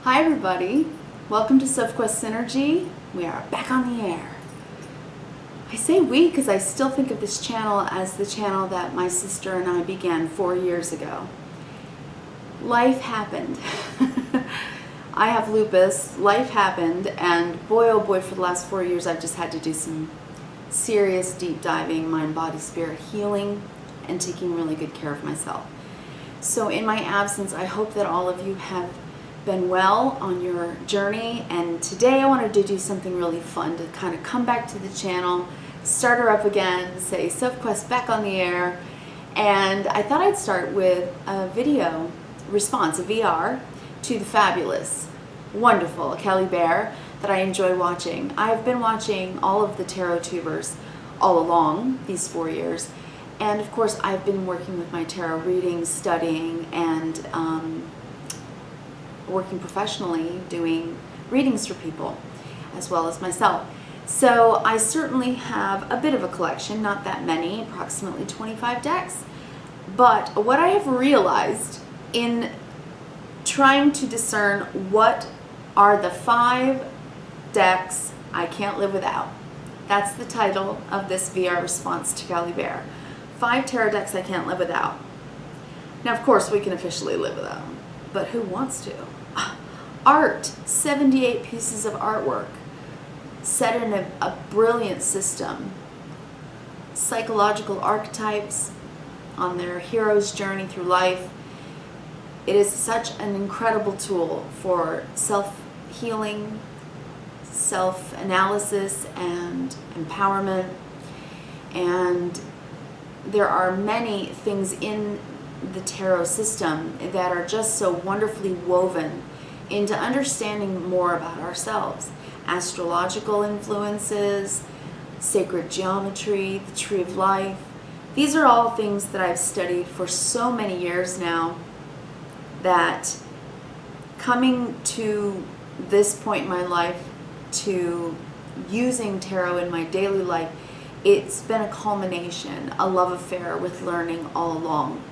Hi everybody, welcome to Sophquest Synergy. We are back on the air. I say we because I still think of this channel as the channel that my sister and I began 4 years ago. Life happened. I have lupus, life happened, and boy oh boy, for the last 4 years I've just had to do some serious deep diving, mind, body, spirit healing and taking really good care of myself. So in my absence, I hope that all of you have been well on your journey, and today I wanted to do something really fun to kind of come back to the channel, start her up again, say Sophquest back on the air, and I thought I'd start with a video response, a VR, to the fabulous, wonderful Kelly Bear that I enjoy watching. I've been watching all of the tarot tubers all along these 4 years, and of course I've been working with my tarot reading, studying, and working professionally doing readings for people as well as myself. So I certainly have a bit of a collection, not that many, approximately 25 decks. But what I have realized in trying to discern what are the 5 decks I can't live without. That's the title of this VR response to Kelly Bear. 5 tarot decks I can't live without. Now of course we can officially live without them, but who wants to? Art, 78 pieces of artwork set in a brilliant system. Psychological archetypes on their hero's journey through life. It is such an incredible tool for self-healing, self-analysis, and empowerment. And there are many things in the tarot system that are just so wonderfully woven into understanding more about ourselves. Astrological influences, sacred geometry, the tree of life. These are all things that I've studied for so many years now, that coming to this point in my life, to using tarot in my daily life, it's been a culmination, a love affair with learning all along.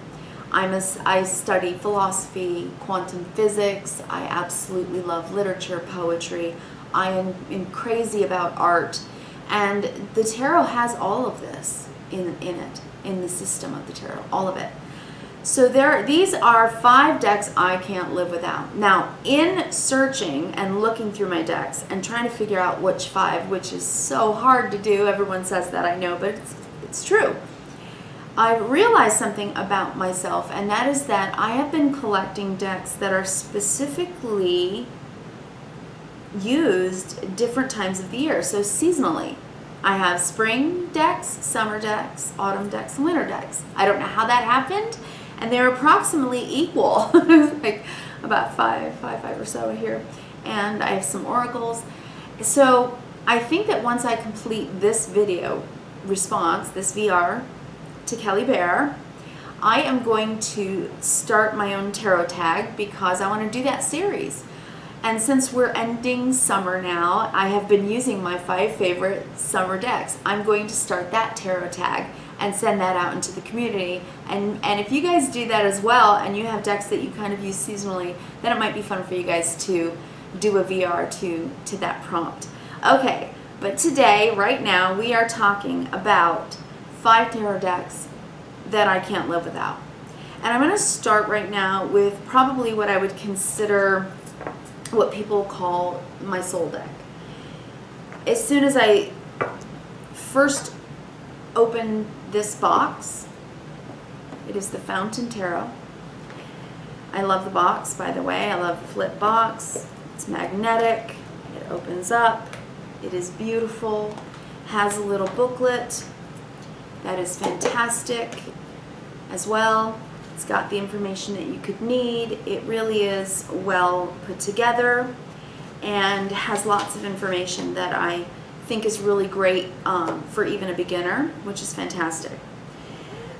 I study philosophy, quantum physics. I absolutely love literature, poetry. I am crazy about art. And the tarot has all of this in it, in the system of the tarot, all of it. So these are 5 decks I can't live without. Now, in searching and looking through my decks and trying to figure out which 5, which is so hard to do, everyone says that, I know, but it's true. I realized something about myself, and that is that I have been collecting decks that are specifically used different times of the year, so seasonally. I have spring decks, summer decks, autumn decks, and winter decks. I don't know how that happened, and they're approximately equal, like about five or so here. And I have some oracles. So I think that once I complete this video response, this VR, to Kelly Bear, I am going to start my own tarot tag because I want to do that series. And since we're ending summer now, I have been using my 5 favorite summer decks. I'm going to start that tarot tag and send that out into the community. And if you guys do that as well, and you have decks that you kind of use seasonally, then it might be fun for you guys to do a VR to that prompt. Okay, but today, right now, we are talking about 5 tarot decks that I can't live without. And I'm going to start right now with probably what I would consider what people call my soul deck. As soon as I first opened this box, it is the Fountain Tarot. I love the box, by the way. I love the flip box. It's magnetic. It opens up. It is beautiful. Has a little booklet that is fantastic as well. It's got the information that you could need. It really is well put together and has lots of information that I think is really great for even a beginner, which is fantastic.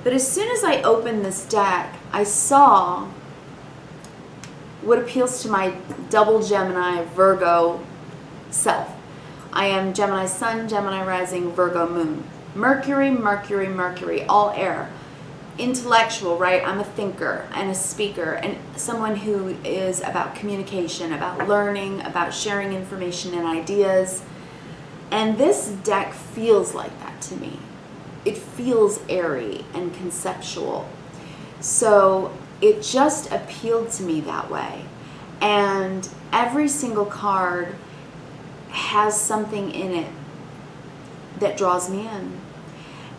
But as soon as I opened this deck, I saw what appeals to my double Gemini Virgo self. I am Gemini Sun, Gemini Rising, Virgo Moon. Mercury, Mercury, Mercury, all air. intellectual, right? I'm a thinker and a speaker and someone who is about communication, about learning, about sharing information and ideas. And this deck feels like that to me. It feels airy and conceptual. So it just appealed to me that way. And every single card has something in it that draws me in.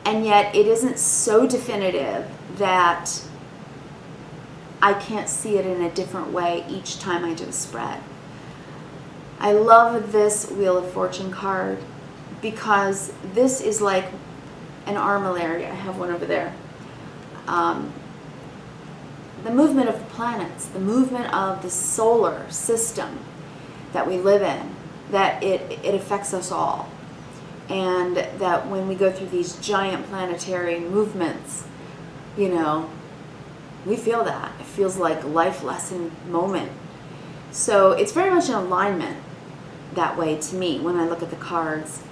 And yet it isn't so definitive that I can't see it in a different way each time I do a spread. I love this Wheel of Fortune card because this is like an armillary. I have one over there. The movement of the planets, the movement of the solar system that we live in, that it affects us all. And that when we go through these giant planetary movements, you know, we feel that. It feels like a life lesson moment. So it's very much in alignment that way to me when I look at the cards.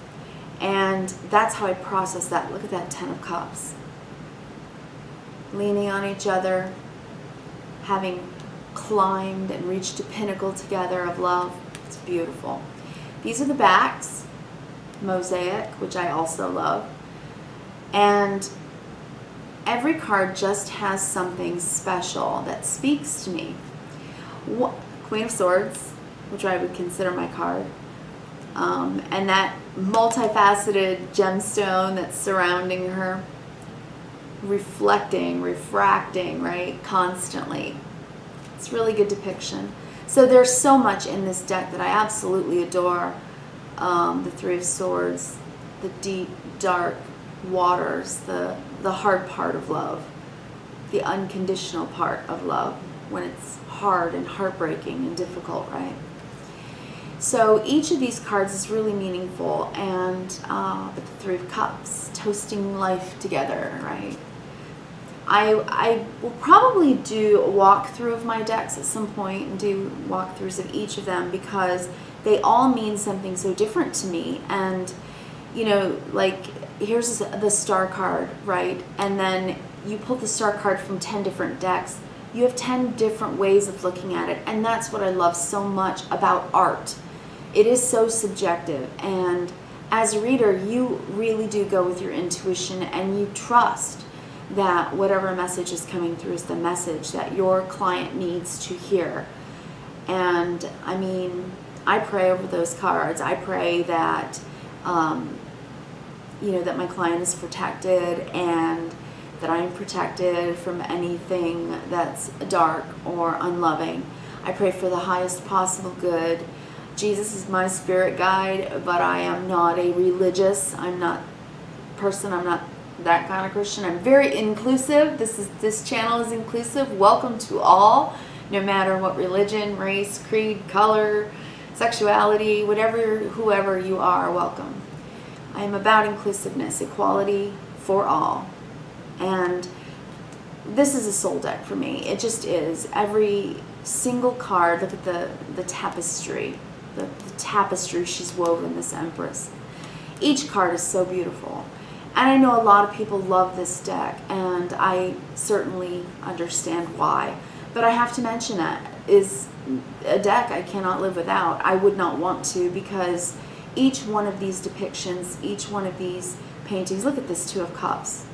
And that's how I process that. Look at that 10 of Cups. Leaning on each other, having climbed and reached a pinnacle together of love. It's beautiful. These are the backs. Mosaic, which I also love. And every card just has something special that speaks to me. Queen of Swords, which I would consider my card. And that multifaceted gemstone that's surrounding her, reflecting, refracting, right, constantly. It's really good depiction. So there's so much in this deck that I absolutely adore. The Three of Swords, the deep, dark waters, the hard part of love, the unconditional part of love when it's hard and heartbreaking and difficult, right? So each of these cards is really meaningful, and but the Three of Cups, toasting life together, right? I will probably do a walkthrough of my decks at some point and do walkthroughs of each of them because they all mean something so different to me. And, you know, like, here's the Star card, right? And then you pull the Star card from 10 different decks. You have 10 different ways of looking at it. And that's what I love so much about art. It is so subjective. And as a reader, you really do go with your intuition and you trust that whatever message is coming through is the message that your client needs to hear. And, I mean, I pray over those cards. I pray that, you know, that my client is protected and that I'm protected from anything that's dark or unloving. I pray for the highest possible good. Jesus is my spirit guide, but I am not a religious. I'm not person. I'm not that kind of Christian. I'm very inclusive. This channel is inclusive. Welcome to all, no matter what religion, race, creed, color, sexuality, whatever, whoever you are, welcome. I am about inclusiveness, equality for all. And this is a soul deck for me. It just is. Every single card, look at the tapestry, the tapestry she's woven, this Empress. Each card is so beautiful. And I know a lot of people love this deck, and I certainly understand why. But I have to mention that is a deck I cannot live without. I would not want to, because each one of these depictions, each one of these paintings, look at this Two of Cups.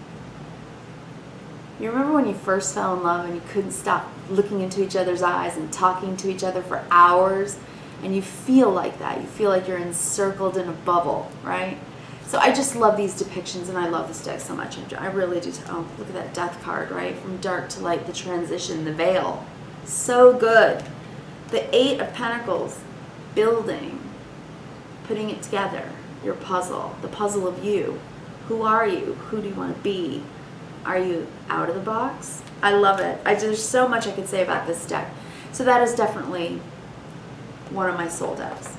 You remember when you first fell in love and you couldn't stop looking into each other's eyes and talking to each other for hours? And you feel like that. You feel like you're encircled in a bubble, right? So I just love these depictions, and I love this deck so much. I really do. Oh, look at that Death card, right? From dark to light, the transition, the veil. So good. The Eight of Pentacles, building, putting it together, your puzzle, the puzzle of you. Who are you? Who do you want to be? Are you out of the box? I love it. There's so much I could say about this deck. So that is definitely one of my soul decks.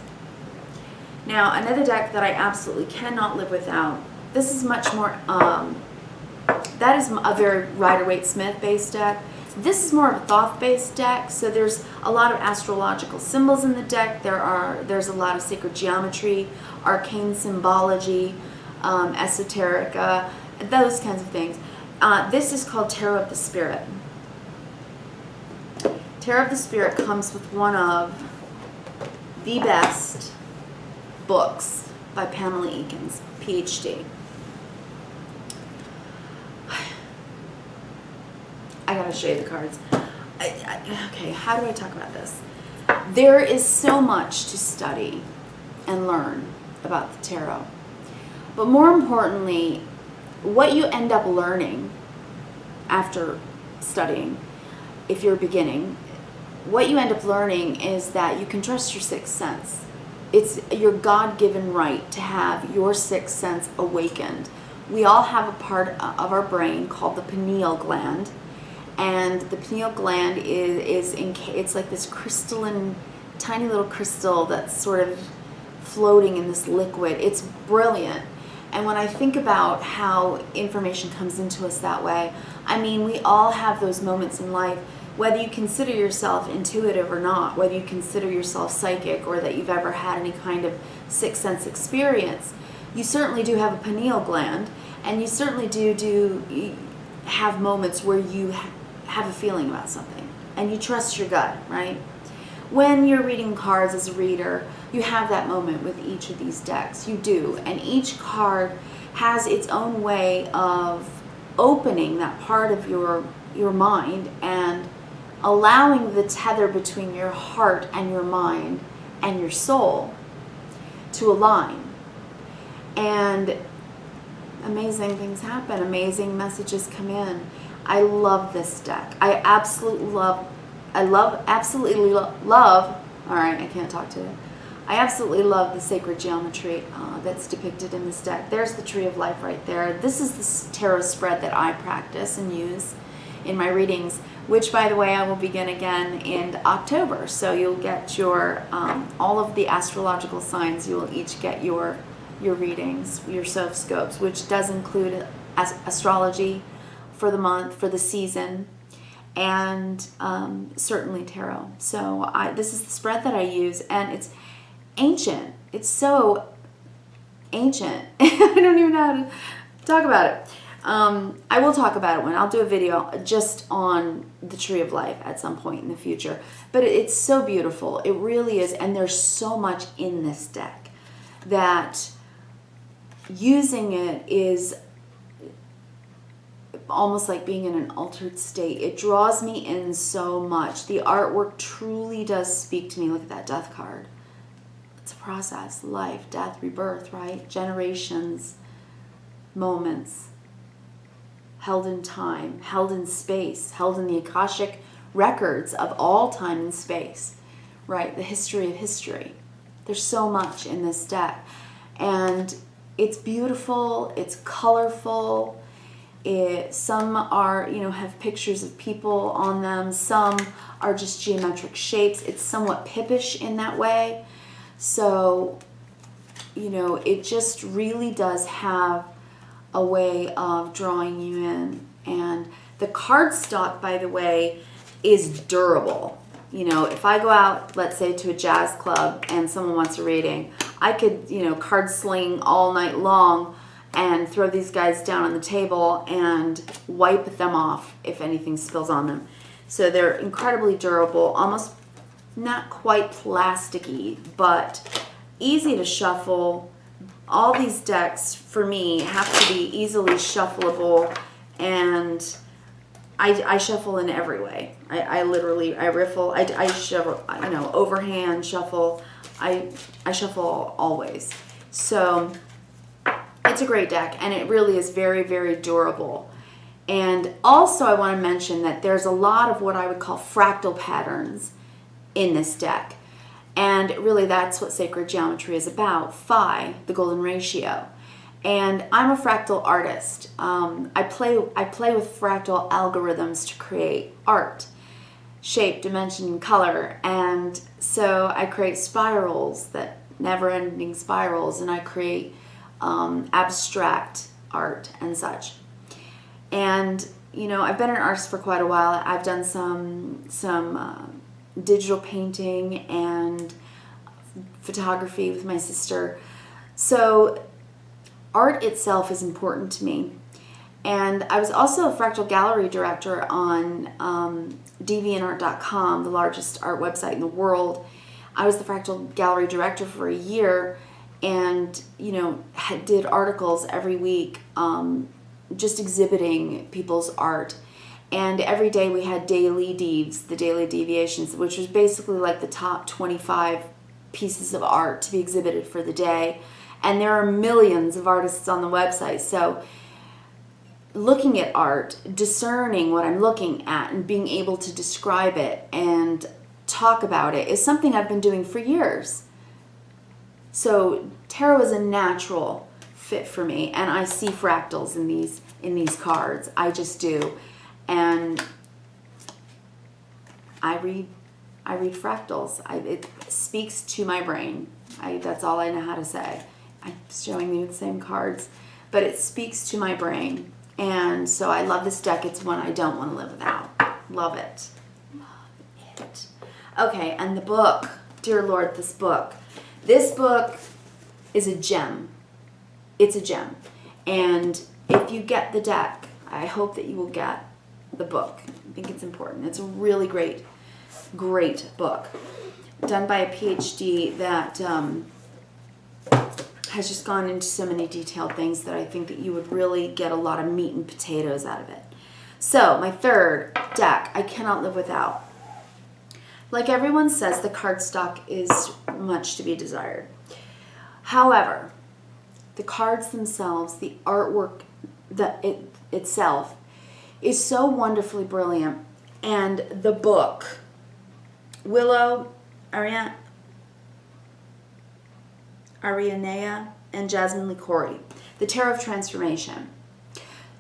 Now, another deck that I absolutely cannot live without, this is much more, that is a very Rider-Waite-Smith based deck. This is more of a Thoth-based deck, so there's a lot of astrological symbols in the deck. There's a lot of sacred geometry, arcane symbology, esoterica, those kinds of things. This is called Tarot of the Spirit. Tarot of the Spirit comes with one of the best books by Pamela Eakins, PH.D. I gotta show you the cards. Okay, how do I talk about this? There is so much to study and learn about the tarot. But more importantly, what you end up learning after studying, if you're beginning, what you end up learning is that you can trust your sixth sense. It's your God-given right to have your sixth sense awakened. We all have a part of our brain called the pineal gland, and the pineal gland it's like this crystalline, tiny little crystal that's sort of floating in this liquid. It's brilliant. And when I think about how information comes into us that way, I mean, we all have those moments in life, whether you consider yourself intuitive or not, whether you consider yourself psychic or that you've ever had any kind of sixth sense experience, you certainly do have a pineal gland, and you certainly do have moments where you have a feeling about something, and you trust your gut, right? When you're reading cards as a reader, you have that moment with each of these decks. You do. And each card has its own way of opening that part of your mind and allowing the tether between your heart and your mind and your soul to align. And amazing things happen. Amazing messages come in. I love this deck. I absolutely love, all right, I can't talk today. I absolutely love the sacred geometry that's depicted in this deck. There's the Tree of Life right there. This is the tarot spread that I practice and use in my readings, which, by the way, I will begin again in October. So you'll get your, all of the astrological signs, you will each get your readings, your Sophquest, which does include astrology for the month, for the season, and certainly tarot. So this is the spread that I use, and it's ancient. It's so ancient. I don't even know how to talk about it. I will talk about it when I'll do a video just on the Tree of Life at some point in the future. But it's so beautiful. It really is. And there's so much in this deck that using it is almost like being in an altered state. It draws me in so much. The artwork truly does speak to me. Look at that Death card. It's a process, life, death, rebirth, right? Generations, moments, held in time, held in space, held in the Akashic records of all time and space, right? The history of history. There's so much in this deck. And it's beautiful, it's colorful. Some are, have pictures of people on them. Some are just geometric shapes. It's somewhat pippish in that way. So, it just really does have a way of drawing you in. And the cardstock, by the way, is durable. If I go out, let's say, to a jazz club and someone wants a reading, I could, card sling all night long and throw these guys down on the table and wipe them off if anything spills on them. So they're incredibly durable, almost not quite plasticky, but easy to shuffle. All these decks, for me, have to be easily shuffleable, and I shuffle in every way. I literally riffle, I shuffle, overhand shuffle. I shuffle always. So it's a great deck, and it really is very, very durable. And also I want to mention that there's a lot of what I would call fractal patterns in this deck. And really that's what sacred geometry is about, phi, the golden ratio. And I'm a fractal artist. I play with fractal algorithms to create art, shape, dimension, color. And so I create spirals, that never-ending spirals, and I create abstract art and such. And I've been an artist for quite a while. I've done some digital painting and photography with my sister. So art itself is important to me. And I was also a fractal gallery director on deviantart.com, the largest art website in the world. I was the fractal gallery director for a year, and did articles every week, just exhibiting people's art. And every day we had daily devs, the daily deviations, which was basically like the top 25 pieces of art to be exhibited for the day. And there are millions of artists on the website. So looking at art, discerning what I'm looking at and being able to describe it and talk about it is something I've been doing for years. So tarot is a natural fit for me, and I see fractals in these cards. I just do. And I read fractals. It speaks to my brain. That's all I know how to say. I'm showing you the same cards, but it speaks to my brain. And so I love this deck. It's one I don't want to live without. Love it. Love it. Okay, and the book. Dear Lord, this book. This book is a gem. It's a gem. And if you get the deck, I hope that you will get the book. I think it's important. It's a really great book done by a PhD that has just gone into so many detailed things that I think that you would really get a lot of meat and potatoes out of it. So my third deck, I cannot live without. Like everyone says, the cardstock is much to be desired. However, the cards themselves, the artwork itself is so wonderfully brilliant. And the book, Willow, Arlenea, and Jasmin, Cori, The Tarot of Transformation,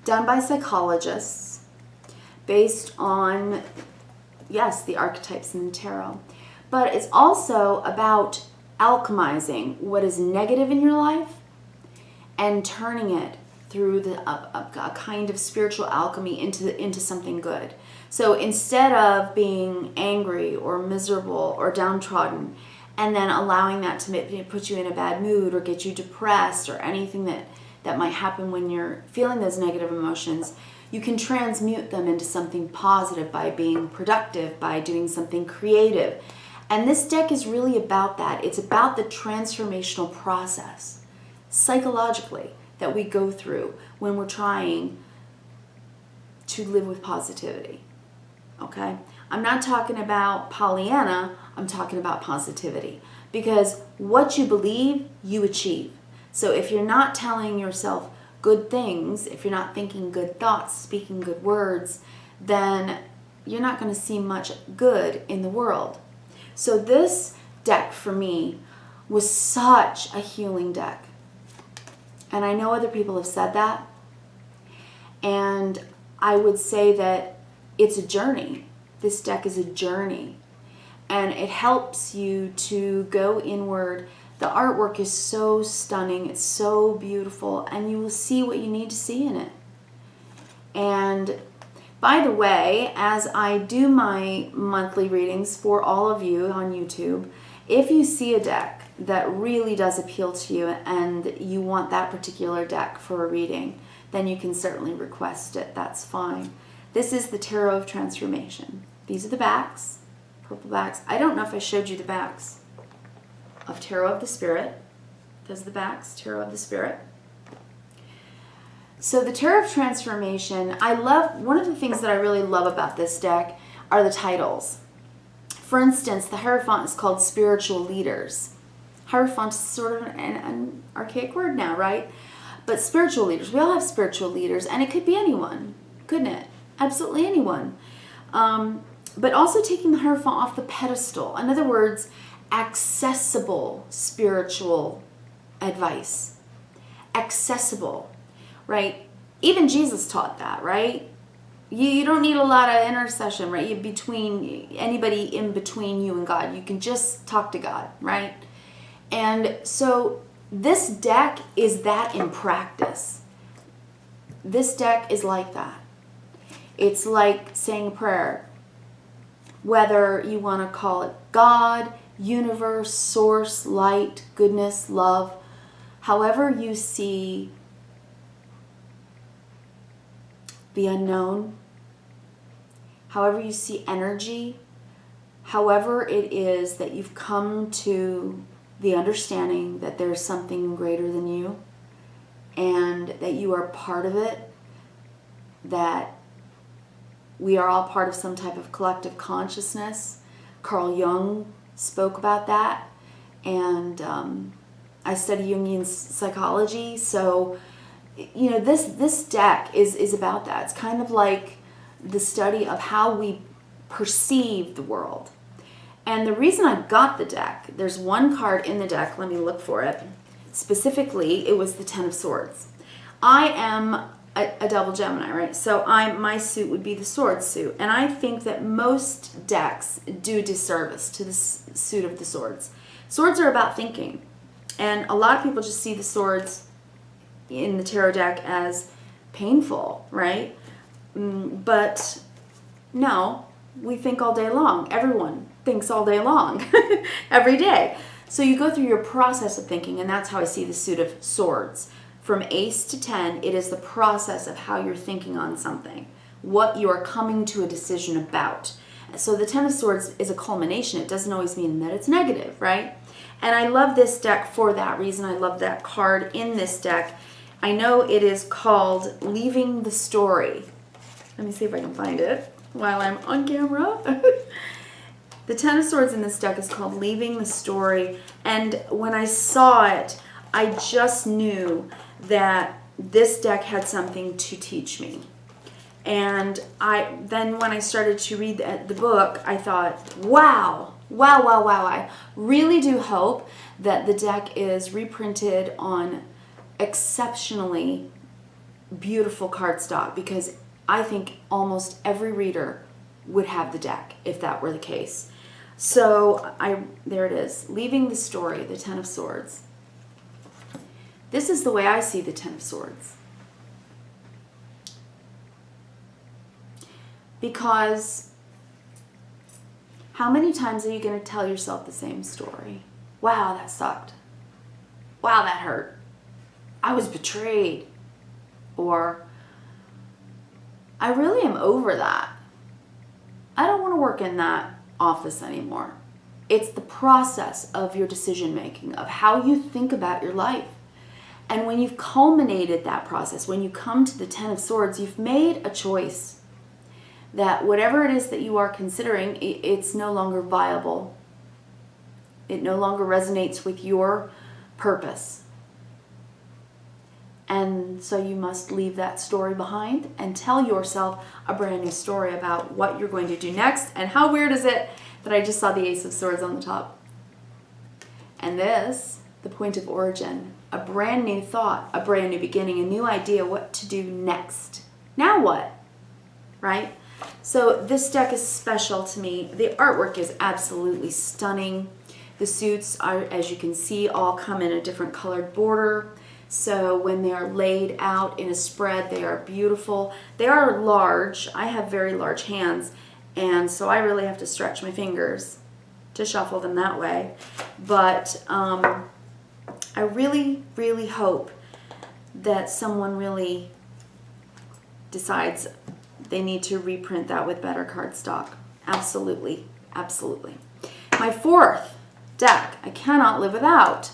done by psychologists, based on, yes, the archetypes in the tarot. But it's also about alchemizing what is negative in your life and turning it through a kind of spiritual alchemy into something good. So instead of being angry or miserable or downtrodden and then allowing that to put you in a bad mood or get you depressed or anything that might happen when you're feeling those negative emotions, you can transmute them into something positive by being productive, by doing something creative. And this deck is really about that. It's about the transformational process, psychologically, that we go through when we're trying to live with positivity. Okay? I'm not talking about Pollyanna, I'm talking about positivity. Because what you believe, you achieve. So if you're not telling yourself good things, if you're not thinking good thoughts, speaking good words, then you're not going to see much good in the world. So this deck for me was such a healing deck. And I know other people have said that. And I would say that it's a journey. This deck is a journey. And it helps you to go inward. The artwork is so stunning. It's so beautiful. And you will see what you need to see in it. And by the way, as I do my monthly readings for all of you on YouTube, if you see a deck that really does appeal to you and you want that particular deck for a reading, then you can certainly request it. That's fine. This is the Tarot of Transformation. These are the backs, purple backs. I don't know if I showed you the backs of Tarot of the Spirit. Those are the backs, Tarot of the Spirit. So the Tarot of Transformation, one of the things that I really love about this deck are the titles. For instance, the Hierophant is called Spiritual Leaders. Hierophant is sort of an archaic word now, right? But spiritual leaders, we all have spiritual leaders, and it could be anyone, couldn't it? Absolutely anyone. But also taking the Hierophant off the pedestal. In other words, accessible spiritual advice. Accessible, right? Even Jesus taught that, right? You don't need a lot of intercession, right? Anybody in between you and God. You can just talk to God, right? And so this deck is that in practice. This deck is like that. It's like saying a prayer. Whether you want to call it God, universe, source, light, goodness, love, however you see the unknown, however you see energy, however it is that you've come to the understanding that there's something greater than you and that you are part of it, that we are all part of some type of collective consciousness. Carl Jung spoke about that, and I study Jungian psychology, so you know, this deck is about that. It's kind of like the study of how we perceive the world. And the reason I got the deck, there's one card in the deck, let me look for it. Specifically, it was the Ten of Swords. I am a double Gemini, right? So my suit would be the Sword suit. And I think that most decks do disservice to the suit of the Swords. Swords are about thinking. And a lot of people just see the swords in the tarot deck as painful, right? But no, we think all day long. Everyone thinks all day long, every day. So you go through your process of thinking, and that's how I see the suit of swords. From ace to 10, it is the process of how you're thinking on something, what you are coming to a decision about. So the Ten of Swords is a culmination. It doesn't always mean that it's negative, right? And I love this deck for that reason. I love that card in this deck. I know it is called Leaving the Story. Let me see if I can find it while I'm on camera. The Ten of Swords in this deck is called Leaving the Story. And when I saw it, I just knew that this deck had something to teach me. And then when I started to read the book, I thought, wow. I really do hope that the deck is reprinted on exceptionally beautiful cardstock, because I think almost every reader would have the deck if that were the case. So there it is, Leaving the Story, the Ten of Swords. This is the way I see the Ten of Swords. Because how many times are you going to tell yourself the same story? Wow, that sucked. Wow, that hurt. I was betrayed. Or, I really am over that. I don't want to work in that office anymore. It's the process of your decision making, of how you think about your life. And when you've culminated that process, when you come to the Ten of Swords, you've made a choice that whatever it is that you are considering, it's no longer viable. It no longer resonates with your purpose. And so you must leave that story behind and tell yourself a brand new story about what you're going to do next. And how weird is it that I just saw the Ace of Swords on the top? And this, the point of origin, a brand new thought, a brand new beginning, a new idea what to do next. Now what? Right? So this deck is special to me. The artwork is absolutely stunning. The suits are, as you can see, all come in a different colored border. So when they are laid out in a spread, they are beautiful. They are large. I have very large hands, and so I really have to stretch my fingers to shuffle them that way. But I really, really hope that someone really decides they need to reprint that with better cardstock. Absolutely, absolutely. My fourth deck, I cannot live without.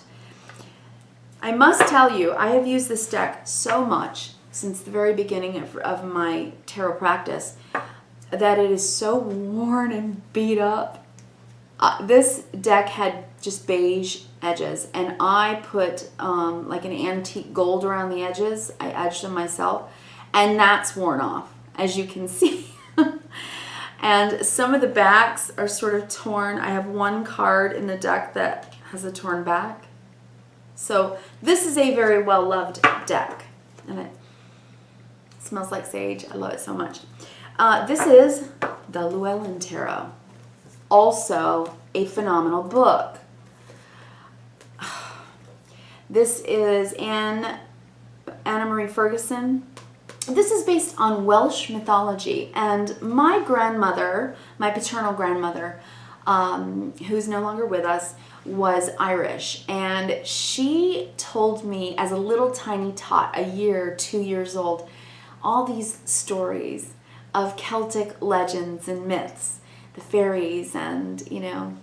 I must tell you, I have used this deck so much since the very beginning of my tarot practice that it is so worn and beat up. This deck had just beige edges, and I put like an antique gold around the edges. I edged them myself, and that's worn off, as you can see. And some of the backs are sort of torn. I have one card in the deck that has a torn back. So this is a very well-loved deck, and it smells like sage. I love it so much. This is the Llewellyn Tarot, also a phenomenal book. This is Anna Marie Ferguson. This is based on Welsh mythology, and my grandmother, my paternal grandmother, who's no longer with us, was Irish, and she told me as a little tiny tot, a year, 2 years old, all these stories of Celtic legends and myths, the fairies and, you know,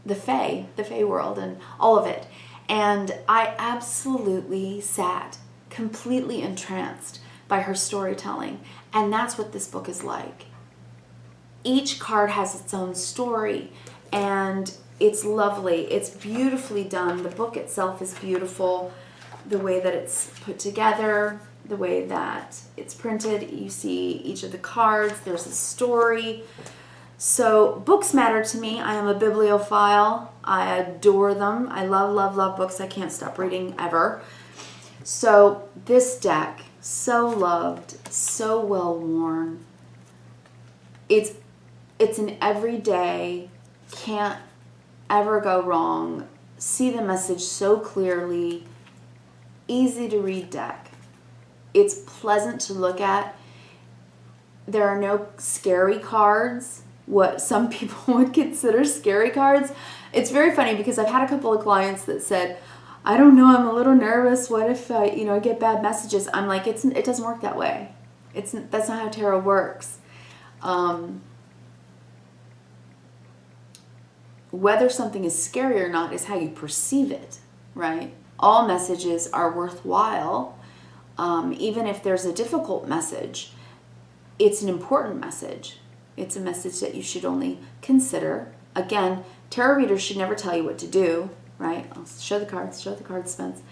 the Fae world and all of it. And I absolutely sat completely entranced by her storytelling. And that's what this book is like. Each card has its own story, and it's lovely. It's beautifully done. The book itself is beautiful. The way that it's put together, the way that it's printed, you see each of the cards, there's a story. So books matter to me. I am a bibliophile. I adore them. I love, love, love books. I can't stop reading ever. So this deck, so loved, so well worn. It's an everyday, can't ever go wrong, see the message so clearly, easy to read deck. It's pleasant to look at. There are no scary cards, what some people would consider scary cards. It's very funny because I've had a couple of clients that said, I don't know, I'm a little nervous. What if I get bad messages? I'm like, it doesn't work that way. That's not how tarot works. Whether something is scary or not is how you perceive it, right? All messages are worthwhile. Even if there's a difficult message, it's an important message. It's a message that you should only consider. Again, tarot readers should never tell you what to do, right? I'll show the cards, Spence.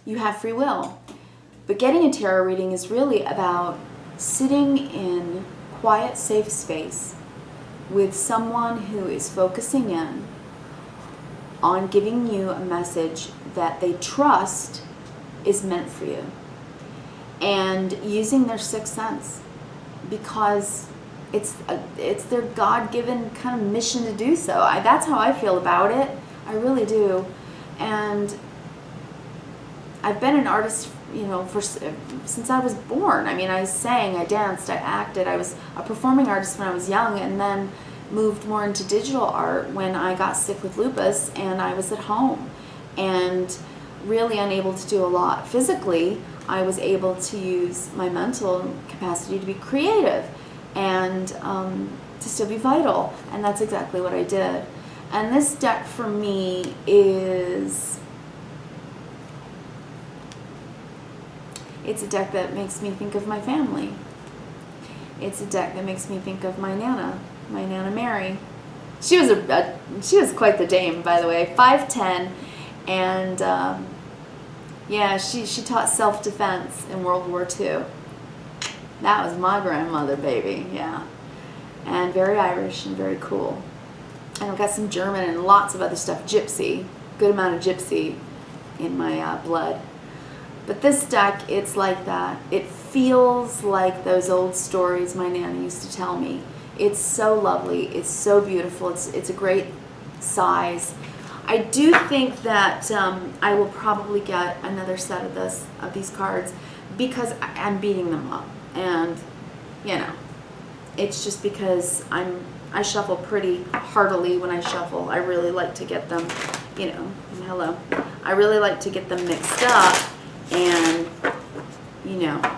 You have free will. But getting a tarot reading is really about sitting in quiet, safe space with someone who is focusing in on giving you a message that they trust is meant for you, and using their sixth sense, because it's their God-given kind of mission to do so. That's how I feel about it. I really do. And I've been an artist, since I was born. I mean, I sang, I danced, I acted. I was a performing artist when I was young, and then moved more into digital art when I got sick with lupus and I was at home and really unable to do a lot physically. I was able to use my mental capacity to be creative and to still be vital, and that's exactly what I did. And this deck for me it's a deck that makes me think of my family. It's a deck that makes me think of my Nana Mary. She was quite the dame, by the way, 5'10", and she taught self-defense in World War II. That was my grandmother, baby, yeah. And very Irish and very cool. And I've got some German and lots of other stuff. Gypsy, good amount of Gypsy in my blood. But this deck, it's like that. It feels like those old stories my Nana used to tell me. It's so lovely. It's so beautiful. It's a great size. I do think that I will probably get another set of these cards because I'm beating them up, and it's just because I shuffle pretty heartily when I shuffle. I really like to get them, hello. I really like to get them mixed up, and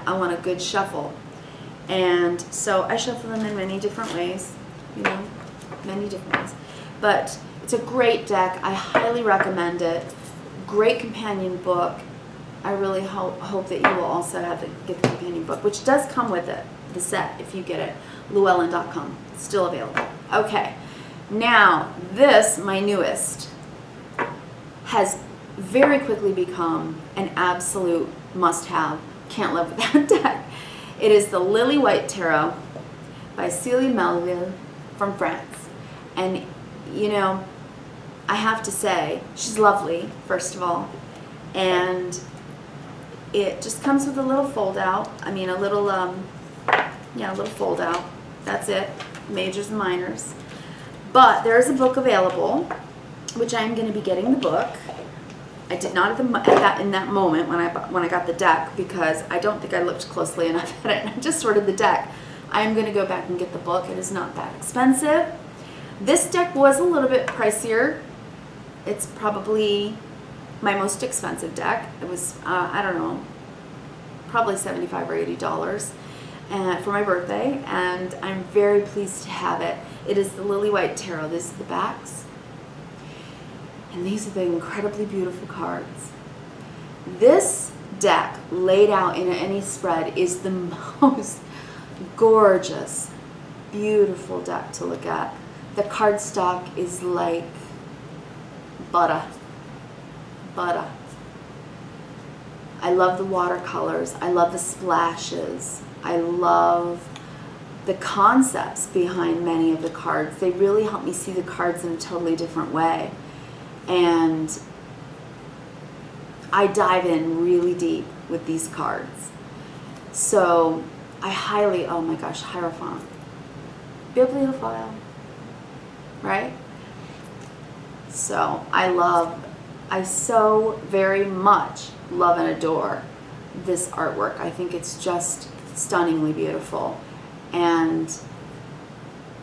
I want a good shuffle. And so I shuffle them in many different ways, many different ways. But it's a great deck. I highly recommend it. Great companion book. I really hope that you will also get the companion book, which does come with it, the set, if you get it. Llewellyn.com. It's still available. Okay. Now, this, my newest, has very quickly become an absolute must-have. Can't live without deck. It is the Lily White Tarot by Celia Melesville from France. And, I have to say, she's lovely, first of all. And it just comes with a little fold out. A little fold out. That's it. Majors and minors. But there is a book available, which I'm going to be getting the book. I did not in that moment when I got the deck, because I don't think I looked closely enough at it. I just sorted the deck. I'm going to go back and get the book. It is not that expensive. This deck was a little bit pricier. It's probably my most expensive deck. It was, I don't know, probably $75 or $80 for my birthday, and I'm very pleased to have it. It is the Lily White Tarot. These are the backs, and these are the incredibly beautiful cards. This deck laid out in any spread is the most gorgeous, beautiful deck to look at. The cardstock is like butter. I love the watercolors. I love the splashes. I love the concepts behind many of the cards. They really help me see the cards in a totally different way. And I dive in really deep with these cards. So I highly, oh my gosh, Hierophant, Bibliophile, right? So I so very much love and adore this artwork. I think it's just stunningly beautiful. And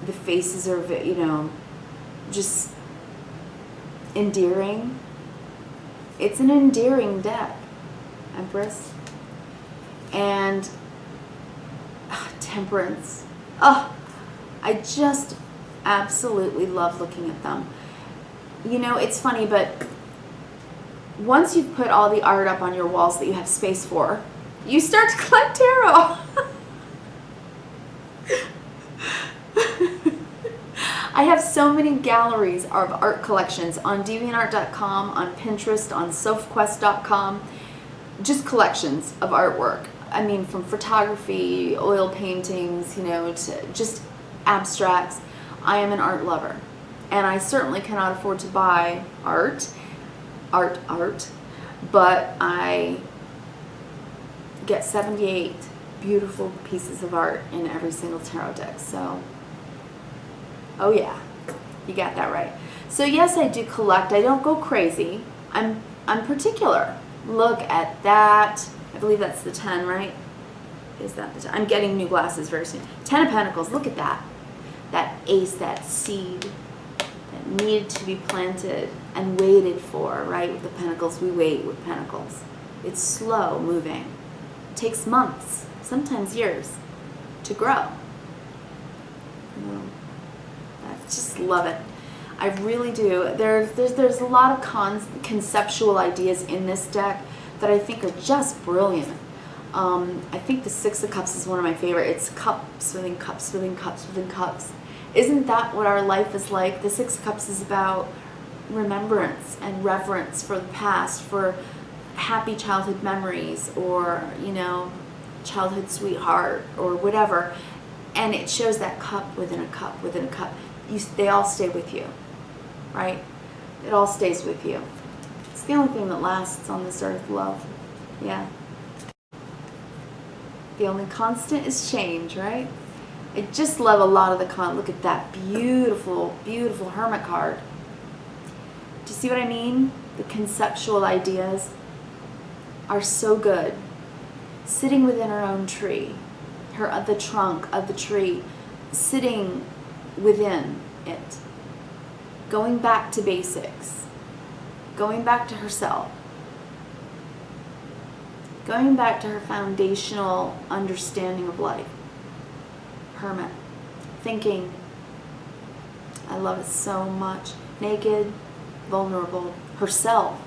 the faces are, you know, just endearing. It's an endearing deck, Empress. And Temperance. Oh, I just absolutely love looking at them. You know, it's funny, but once you've put all the art up on your walls that you have space for, you start to collect tarot. I have so many galleries of art collections on DeviantArt.com, on Pinterest, on Sophquest.com, just collections of artwork. I mean, from photography, oil paintings, you know, to just abstracts. I am an art lover, and I certainly cannot afford to buy art, but I get 78 beautiful pieces of art in every single tarot deck. So, oh yeah, you got that right. So yes, I do collect. I don't go crazy. I'm particular. Look at that. I believe that's the 10, right? Is that the 10? I'm getting new glasses very soon. 10 of Pentacles. Look at that. That ace, that seed that needed to be planted and waited for, right? With the Pentacles, we wait with Pentacles. It's slow moving. It takes months, sometimes years, to grow. I just love it. I really do. There's a lot of conceptual ideas in this deck that I think are just brilliant. I think the Six of Cups is one of my favorite. It's cups within cups within cups within cups. Isn't that what our life is like? The Six of Cups is about remembrance and reverence for the past, for happy childhood memories, or, you know, childhood sweetheart, or whatever. And it shows that cup within a cup within a cup. They all stay with you, right? It all stays with you. It's the only thing that lasts on this earth, love. Yeah. The only constant is change, right? I just love a lot of the look at that beautiful, beautiful Hermit card. Do you see what I mean? The conceptual ideas are so good. Sitting within her own tree, the trunk of the tree, sitting within it, going back to basics, going back to herself, going back to her foundational understanding of life. Hermit, thinking. I love it so much. Naked, vulnerable, herself.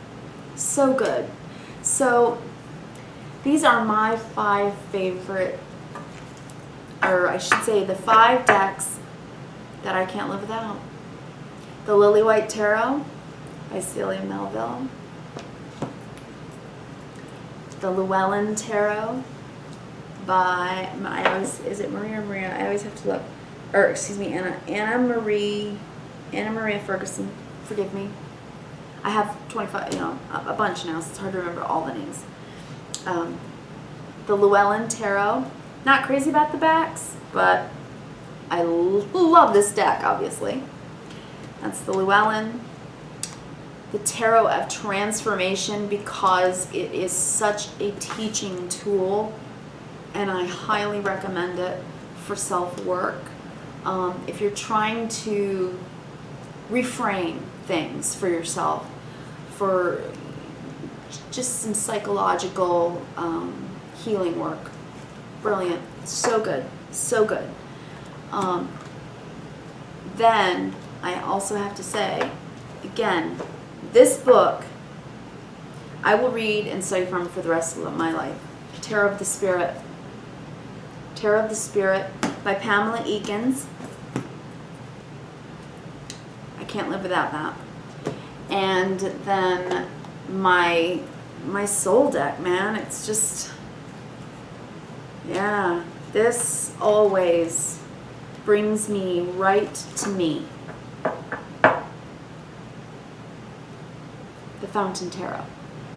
So good. So these are my 5 favorite, or I should say the 5 decks that I can't live without. The Lily White Tarot by Celia Melesville. The Llewellyn Tarot by, is it Maria or Maria? I always have to look. Or, excuse me, Anna Maria Ferguson. Forgive me. I have 25, you know, a bunch now, so it's hard to remember all the names. The Llewellyn Tarot. Not crazy about the backs, but I love this deck, obviously. That's the Llewellyn. The Tarot of Transformation, because it is such a teaching tool, and I highly recommend it for self-work. If you're trying to reframe things for yourself, for just some psychological healing work. Brilliant. So good. So good. Then I also have to say, again, this book I will read and study from for the rest of my life. Tarot of the Spirit. Tarot of the Spirit by Pamela Eakins. I can't live without that. And then my soul deck, man, it's just, yeah, this always brings me right to me. The Fountain Tarot.